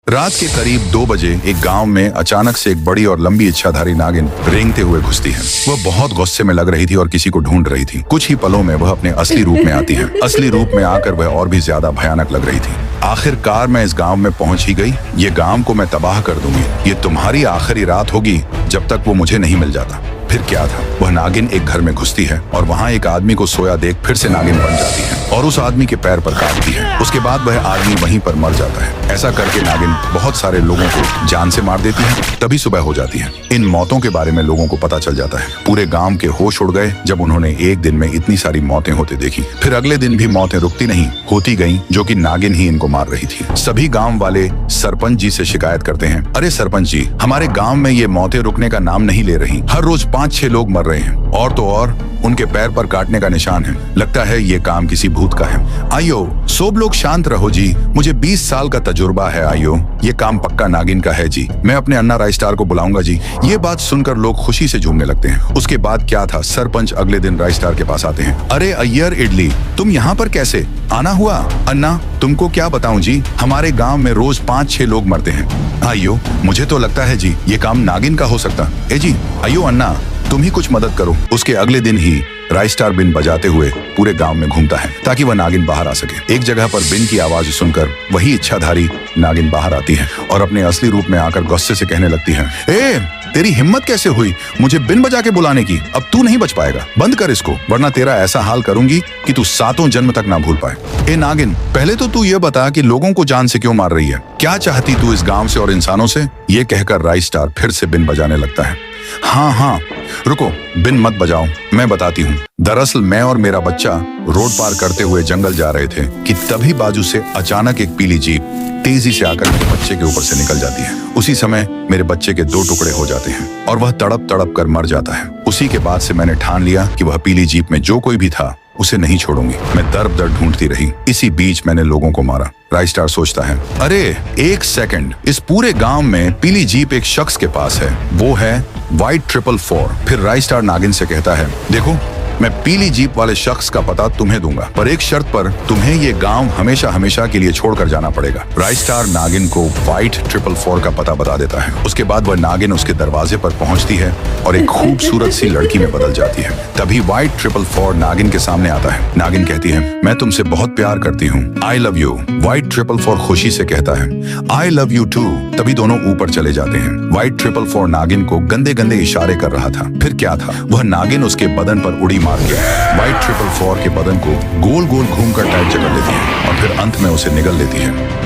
रात के करीब 2 बजे एक गांव में अचानक से एक बड़ी और लंबी इच्छाधारी नागिन रेंगते हुए घुसती है। वह बहुत गुस्से में लग रही थी और किसी को ढूंढ रही थी। कुछ ही पलों में वह अपने असली रूप में आती है। असली रूप में आकर वह और भी ज्यादा भयानक लग रही थी। आखिरकार मैं इस गांव में पहुंच ही गई। ये गांव को मैं तबाह कर दूंगी। ये तुम्हारी आखिरी रात होगी जब तक वो मुझे नहीं मिल जाता। फिर क्या था, वह नागिन एक घर में घुसती है और वहाँ एक आदमी को सोया देख फिर से नागिन बन जाती है और उस आदमी के पैर पर काटती है। उसके बाद वह आदमी वहीं पर मर जाता है। ऐसा करके नागिन बहुत सारे लोगों को जान से मार देती है। तभी सुबह हो जाती है। इन मौतों के बारे में लोगों को पता चल जाता है। पूरे गांव के होश उड़ गए जब उन्होंने एक दिन में इतनी सारी मौतें होते देखी। फिर अगले दिन भी मौतें रुकती नहीं, होती गईं, जो कि नागिन ही इनको मार रही थी। सभी गांव वाले सरपंच जी से शिकायत करते हैं, अरे सरपंच जी, हमारे गांव में ये मौतें रुकने का नाम नहीं ले रही। हर रोज 5-6 लोग मर रहे हैं और तो और उनके पैर पर काटने का निशान है। लगता है ये काम किसी भूत का है। आइयो सब लोग शांत रहो जी, मुझे 20 साल का तजुर्बा है। आइयो, ये काम पक्का नागिन का है जी। मैं अपने अन्ना राइस्टार को बुलाऊंगा जी। ये बात सुनकर लोग खुशी से झूमने लगते हैं। उसके बाद क्या था, सरपंच अगले दिन राइस्टार के पास आते हैं। अरे अय्यर इडली, तुम यहाँ पर कैसे आना हुआ? अन्ना, तुमको क्या बताऊं जी, हमारे गांव में रोज 5-6 लोग मरते हैं। आइयो, मुझे तो लगता है जी ये काम नागिन का हो सकता। ए जी, आइयो अन्ना, तुम ही कुछ मदद करो। उसके अगले दिन ही राइस्टार बिन बजाते हुए पूरे गांव में घूमता है ताकि वह नागिन बाहर आ सके। एक जगह पर बिन की आवाज सुनकर वही इच्छाधारी नागिन बाहर आती है और अपने असली रूप में आकर गुस्से से कहने लगती है, ए तेरी हिम्मत कैसे हुई मुझे बिन बजा के बुलाने की? अब तू नहीं बच पाएगा। बंद कर इसको, वरना तेरा ऐसा हाल करूंगी कि तू 7 जन्म तक ना भूल पाए। ए नागिन, पहले तो तू ये बता कि लोगों को जान से क्यों मार रही है? क्या चाहती तू इस गांव से और इंसानों से? ये कहकर राइस्टार फिर से बिन बजाने लगता है। हाँ, रुको, बिन मत बजाओ, मैं बताती हूँ। दरअसल मैं और मेरा बच्चा रोड पार करते हुए जंगल जा रहे थे कि तभी बाजू से अचानक एक पीली जीप तेजी से आकर मेरे बच्चे के ऊपर से निकल जाती है। उसी समय मेरे बच्चे के 2 टुकड़े हो जाते हैं और वह तड़प तड़प कर मर जाता है। उसी के बाद से मैंने ठान लिया कि वह पीली जीप में जो कोई भी था उसे नहीं छोड़ूंगी। मैं दर दर ढूंढती रही। इसी बीच मैंने लोगों को मारा। राइस्टार सोचता है, अरे 1 सेकंड, इस पूरे गांव में पीली जीप एक शख्स के पास है, वो है White 444। फिर राइस्टार नागिन से कहता है, देखो मैं पीली जीप वाले शख्स का पता तुम्हें दूंगा, पर एक शर्त पर, तुम्हें ये गांव हमेशा हमेशा के लिए छोड़कर जाना पड़ेगा। राइस्टार नागिन को White 444 का पता बता देता है। उसके बाद वह नागिन उसके दरवाजे पर पहुंचती है और एक खूबसूरत सी लड़की में बदल जाती है। तभी White 444 नागिन के सामने आता है। नागिन कहती है, मैं तुमसे बहुत प्यार करती हूँ, आई लव यू। White 444 खुशी से कहता है, आई लव यू टू। तभी दोनों ऊपर चले जाते हैं। White 444 नागिन को गंदे गंदे इशारे कर रहा था। फिर क्या था, वह नागिन उसके बदन पर उड़ी मार के White 444 के बदन को गोल गोल घूमकर टाइट जकड़ लेती है और फिर अंत में उसे निगल लेती है।